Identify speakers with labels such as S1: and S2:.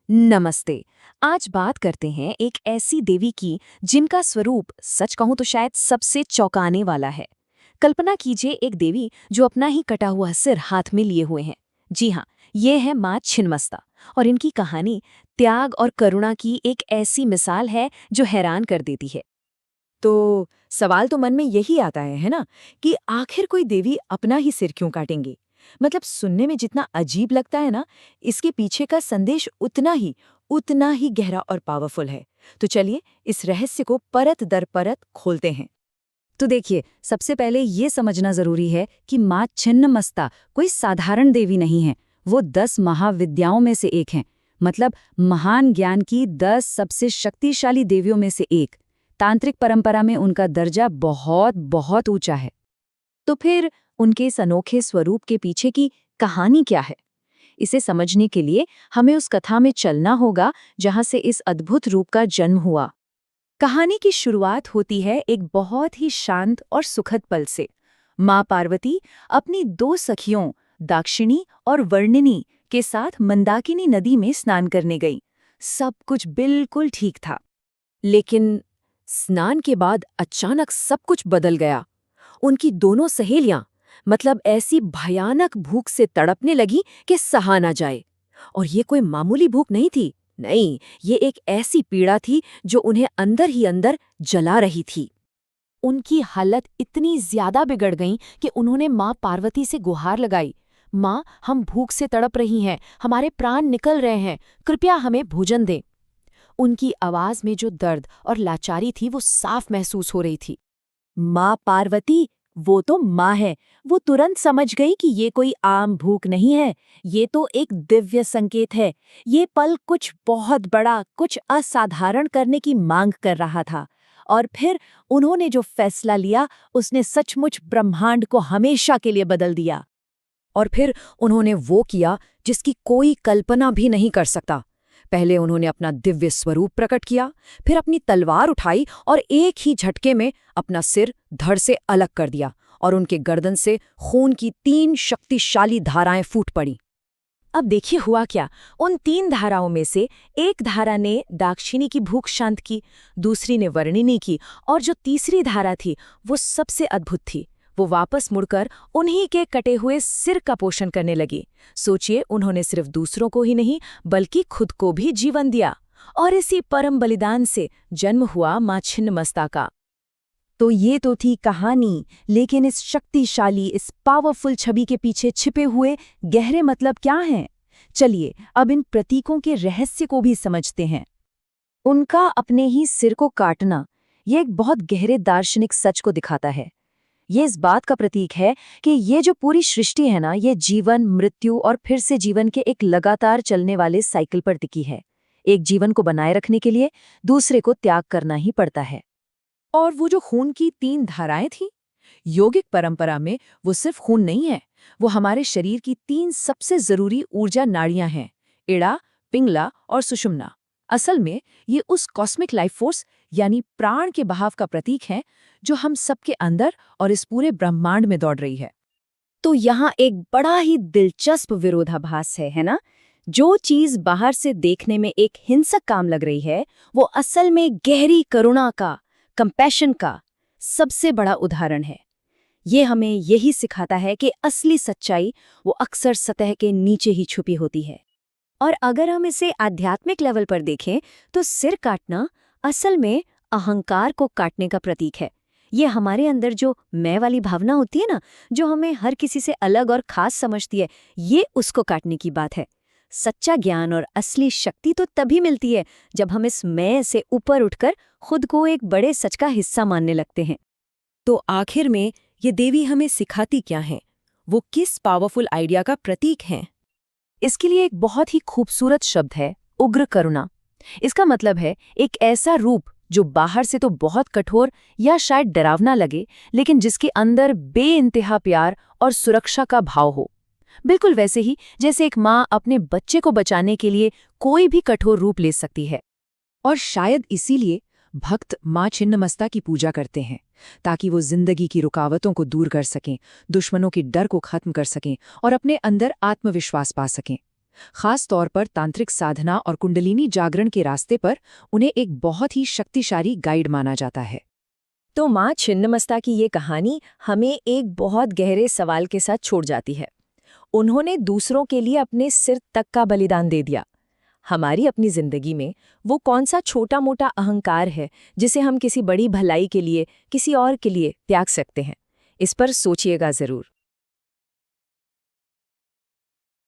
S1: नमस्ते। आज बात करते हैं एक ऐसी देवी की जिनका स्वरूप सच कहूं तो शायद सबसे चौंकाने वाला है। कल्पना कीजिए एक देवी जो अपना ही कटा हुआ सिर हाथ में लिए हुए हैं। जी हाँ, ये है माँ छिन्नमस्ता। और इनकी कहानी त्याग और करुणा की एक ऐसी मिसाल है जो हैरान कर देती है।
S2: तो सवाल तो मन में यही आता है ना, कि आखिर कोई देवी अपना ही सिर क्यों काटेंगी। मतलब सुनने में जितना अजीब लगता है ना, इसके पीछे का संदेश उतना ही गहरा और पावरफुल है। तो चलिए इस रहस्य को परत दर परत खोलते हैं।
S1: तो देखिए, सबसे पहले ये समझना जरूरी है कि माँ छिन्नमस्ता कोई साधारण देवी नहीं है। वो 10 महाविद्याओं में से एक हैं। मतलब महान ज्ञान की 10 सबसे शक्तिशाली देवियों में से एक। तांत्रिक परंपरा में उनका दर्जा बहुत बहुत ऊंचा है। तो फिर उनके इस अनोखे स्वरूप के पीछे की कहानी क्या है? इसे समझने के लिए हमें उस कथा में चलना होगा जहां से इस अद्भुत रूप का जन्म हुआ। कहानी की शुरुआत होती है एक बहुत ही शांत और सुखद पल से। माँ पार्वती अपनी 2 सखियों दाक्षिणी और वर्णिनी के साथ मंदाकिनी नदी में स्नान करने गई। सब कुछ बिल्कुल ठीक था। लेकिन स्नान के बाद अचानक सब कुछ बदल गया। उनकी दोनों सहेलियां मतलब ऐसी भयानक भूख से तड़पने लगी कि सहा ना जाए। और ये कोई मामूली भूख नहीं थी। नहीं, ये एक ऐसी पीड़ा थी जो उन्हें अंदर ही अंदर जला रही थी। उनकी हालत इतनी ज्यादा बिगड़ गई कि उन्होंने माँ पार्वती से गुहार लगाई। माँ, हम भूख से तड़प रही हैं, हमारे प्राण निकल रहे हैं, कृपया हमें भोजन दें। उनकी आवाज में जो दर्द और लाचारी थी वो साफ महसूस हो रही थी। माँ पार्वती, वो तो माँ है। वो तुरंत समझ गई कि ये कोई आम भूख नहीं है, ये तो एक दिव्य संकेत है। ये पल कुछ बहुत बड़ा, कुछ असाधारण करने की मांग कर रहा था। और फिर उन्होंने जो फैसला लिया, उसने सचमुच ब्रह्मांड को हमेशा के लिए बदल दिया। और फिर उन्होंने वो किया जिसकी कोई कल्पना भी नहीं कर सकता। पहले उन्होंने अपना दिव्य स्वरूप प्रकट किया, फिर अपनी तलवार उठाई और एक ही झटके में अपना सिर धड़ से अलग कर दिया और उनके गर्दन से खून की 3 शक्तिशाली धाराएं फूट पड़ी। अब देखिए हुआ क्या। उन 3 धाराओं में से एक धारा ने दाक्षिणी की भूख शांत की, दूसरी ने वर्णिनी की, और जो तीसरी धारा थी वो सबसे अद्भुत थी। वो वापस मुड़कर उन्हीं के कटे हुए सिर का पोषण करने लगी। सोचिए, उन्होंने सिर्फ दूसरों को ही नहीं बल्कि खुद को भी जीवन दिया। और इसी परम बलिदान से जन्म हुआ माँ छिन्नमस्ता का। तो ये तो थी कहानी, लेकिन इस शक्तिशाली, इस पावरफुल छवि के पीछे छिपे हुए गहरे मतलब क्या हैं? चलिए अब इन प्रतीकों के रहस्य को भी समझते हैं। उनका अपने ही सिर को काटना, ये एक बहुत गहरे दार्शनिक सच को दिखाता है। ये इस बात का प्रतीक है कि ये जो पूरी सृष्टि है ना, ये जीवन, मृत्यु और फिर से जीवन के एक लगातार चलने वाले साइकिल पर टिकी है। एक जीवन को बनाए रखने के लिए दूसरे को त्याग करना ही पड़ता है।
S2: और वो जो खून की 3 धाराएं थीं, योगिक परंपरा में वो सिर्फ खून नहीं है, वो हमारे शरीर की 3 सबसे जरूरी ऊर्जा नाड़ियां हैं: इड़ा, पिंगला और सुषुम्ना। असल में ये उस कॉस्मिक लाइफ फोर्स यानी प्राण के बहाव का प्रतीक है जो हम सबके अंदर और इस पूरे ब्रह्मांड में दौड़ रही है।
S1: तो यहाँ एक बड़ा ही दिलचस्प विरोधाभास है ना? जो चीज बाहर से देखने में एक हिंसक काम लग रही है, वो असल में गहरी करुणा का, कंपैशन का सबसे बड़ा उदाहरण है। ये हमें यही सिखाता है कि असली सच्चाई वो अक्सर सतह के नीचे ही छुपी होती है। और अगर हम इसे आध्यात्मिक लेवल पर देखें तो सिर काटना असल में अहंकार को काटने का प्रतीक है। ये हमारे अंदर जो मैं वाली भावना होती है ना, जो हमें हर किसी से अलग और खास समझती है, ये उसको काटने की बात है। सच्चा ज्ञान और असली शक्ति तो तभी मिलती है जब हम इस मैं से ऊपर उठकर खुद को एक बड़े सच का हिस्सा मानने लगते हैं।
S2: तो आखिर में ये देवी हमें सिखाती क्या है? वो किस पावरफुल आइडिया का प्रतीक है?
S1: इसके लिए एक बहुत ही खूबसूरत शब्द है, उग्र करुणा। इसका मतलब है एक ऐसा रूप जो बाहर से तो बहुत कठोर या शायद डरावना लगे, लेकिन जिसके अंदर बेइंतहा प्यार और सुरक्षा का भाव हो। बिल्कुल वैसे ही जैसे एक माँ अपने बच्चे को बचाने के लिए कोई भी कठोर रूप ले सकती है।
S2: और शायद इसीलिए भक्त माँ छिन्नमस्ता की पूजा करते हैं, ताकि वो जिंदगी की रुकावटों को दूर कर सकें, दुश्मनों के डर को खत्म कर सकें और अपने अंदर आत्मविश्वास पा सकें। खास तौर पर तांत्रिक साधना और कुंडलिनी जागरण के रास्ते पर उन्हें एक बहुत ही शक्तिशाली गाइड माना जाता है।
S3: तो माँ छिन्नमस्ता की ये कहानी हमें एक बहुत गहरे सवाल के साथ छोड़ जाती है। उन्होंने दूसरों के लिए अपने सिर तक का बलिदान दे दिया। हमारी अपनी जिंदगी में वो कौन सा छोटा मोटा अहंकार है जिसे हम किसी बड़ी भलाई के लिए, किसी और के लिए त्याग सकते हैं? इस पर सोचिएगा जरूर।